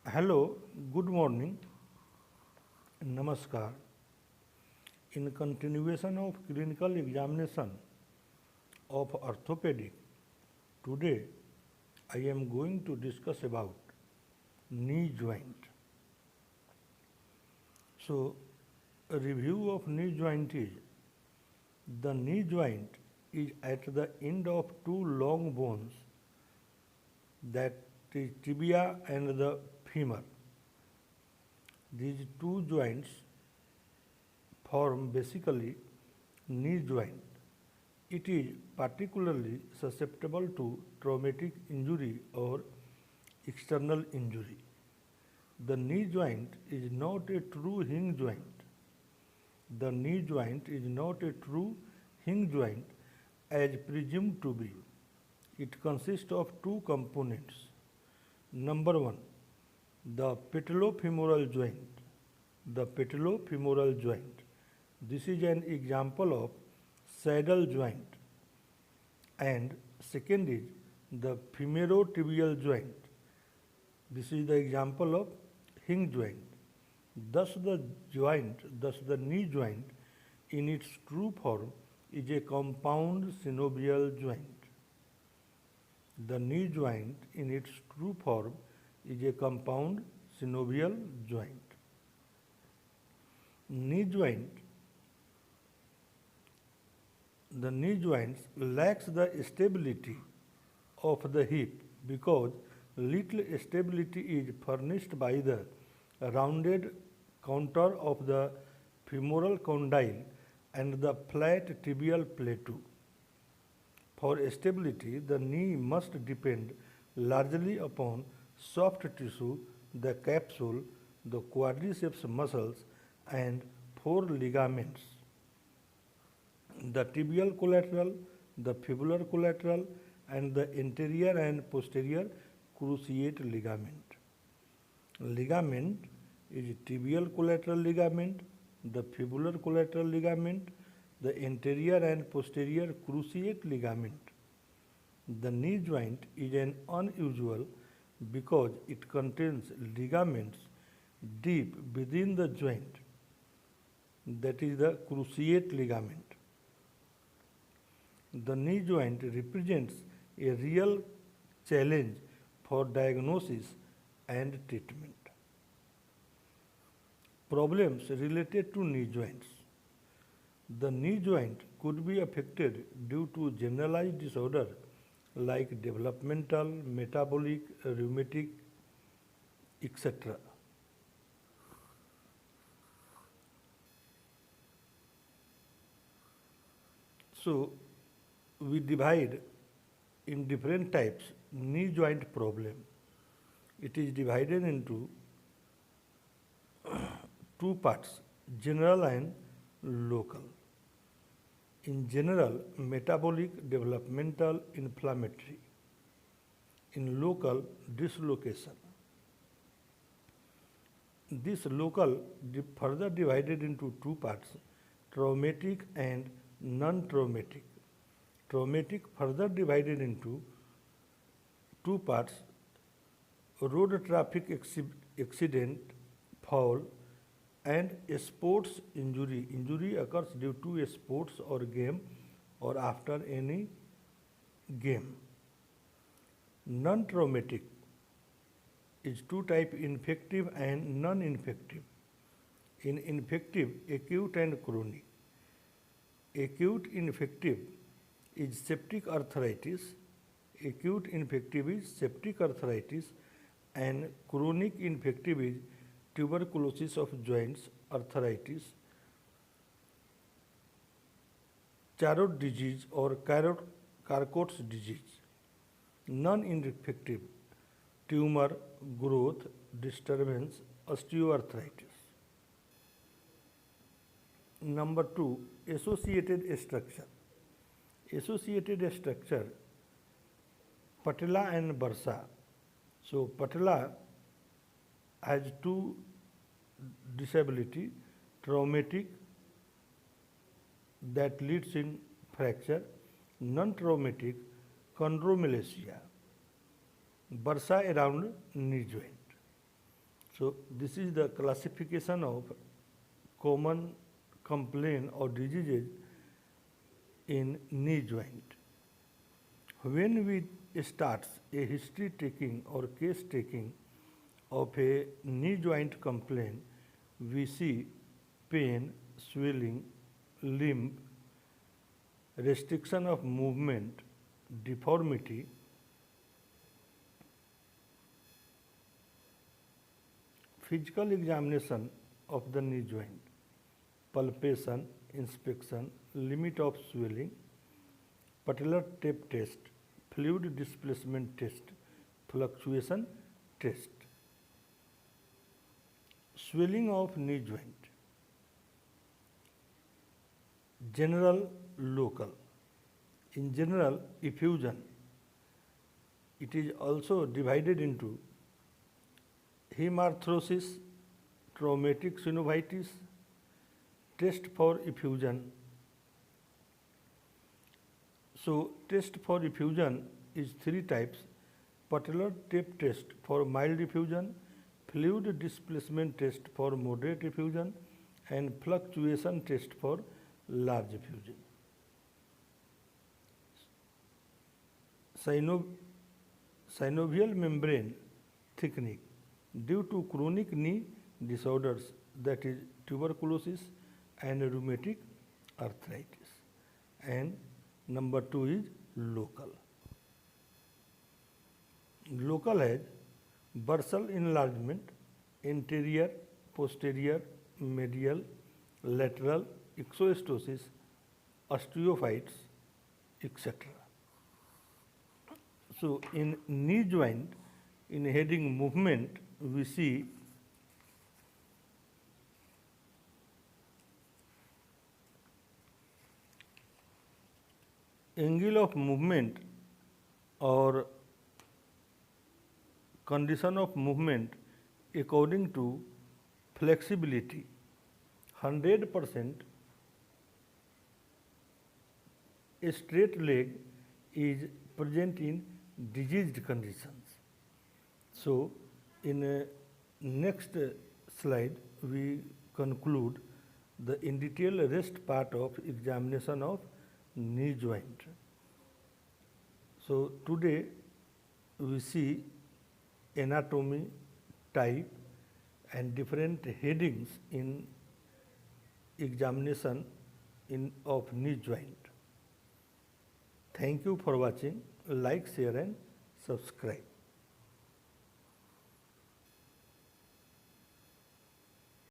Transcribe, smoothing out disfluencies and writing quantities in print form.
Hello, good morning, Namaskar. In continuation of clinical examination of orthopedic, today I am going to discuss about knee joint. So, a review of knee joint is the knee joint is at the end of two long bones, that is tibia and the femur. These two joints form basically knee joint. It is particularly susceptible to traumatic injury or external injury. The knee joint is not a true hinge joint. The knee joint is not a true hinge joint as presumed to be. It consists of two components. Number one, the patellofemoral joint. The patellofemoral joint. This is an example of saddle joint. And second is the femorotibial joint. This is the example of hinge joint. Thus the knee joint in its true form is a compound synovial joint. The knee joint in its true form is a compound synovial joint. Knee joint The knee joints lacks the stability of the hip because little stability is furnished by the rounded contour of the femoral condyle and the flat tibial plateau. For stability, the knee must depend largely upon soft tissue, the capsule, the quadriceps muscles, and four ligaments: the tibial collateral, the fibular collateral, and the anterior and posterior cruciate ligament. Ligament is tibial collateral ligament, the fibular collateral ligament, the anterior and posterior cruciate ligament. The knee joint is an unusual because it contains ligaments deep within the joint, that is the cruciate ligament. The knee joint represents a real challenge for diagnosis and treatment. Problems related to knee joints. The knee joint could be affected due to generalized disorder like developmental, metabolic, rheumatic, etc. So, we divide in different types knee joint problem. It is divided into two parts, general and local. In general, metabolic, developmental, inflammatory. In local, dislocation. This local further divided into two parts, traumatic and non-traumatic. Traumatic further divided into two parts, road traffic accident, fall, and a sports injury. Injury occurs due to a sports or game or after any game. Non-traumatic is two types, infective and non-infective. In infective, acute and chronic. Acute infective is septic arthritis. Acute infective is septic arthritis, and chronic infective is tuberculosis of joints, arthritis, Charcot disease or Charcot's disease. Non-infective, tumor, growth, disturbance, osteoarthritis. Number two, associated structure. Associated structure, patella and bursa. So patella has two disability, traumatic that leads in fracture, non-traumatic chondromalacia, bursa around knee joint. So this is the classification of common complaint or diseases in knee joint. When we start a history taking or case taking of a knee joint complaint, we see pain, swelling, limb, restriction of movement, deformity, physical examination of the knee joint, palpation, inspection, limit of swelling, patellar tape test, fluid displacement test, fluctuation test. Swelling of knee joint, general, local. In general, effusion. It is also divided into hemarthrosis, traumatic synovitis, test for effusion. So, test for effusion is 3 types: patellar tape test for mild effusion, fluid displacement test for moderate effusion, and fluctuation test for large effusion. Synovial membrane thickening due to chronic knee disorders, that is tuberculosis and rheumatic arthritis. And number 2 is local. Local has bursal enlargement, anterior, posterior, medial, lateral, exostosis, osteophytes, etc. So, in knee joint, in heading movement, we see angle of movement or condition of movement according to flexibility. 100% a straight leg is present in diseased conditions. So, in next slide, we conclude the in detail rest part of examination of knee joint. So, today we see anatomy, type and different headings in examination of knee joint. Thank you for watching. Like, share and subscribe.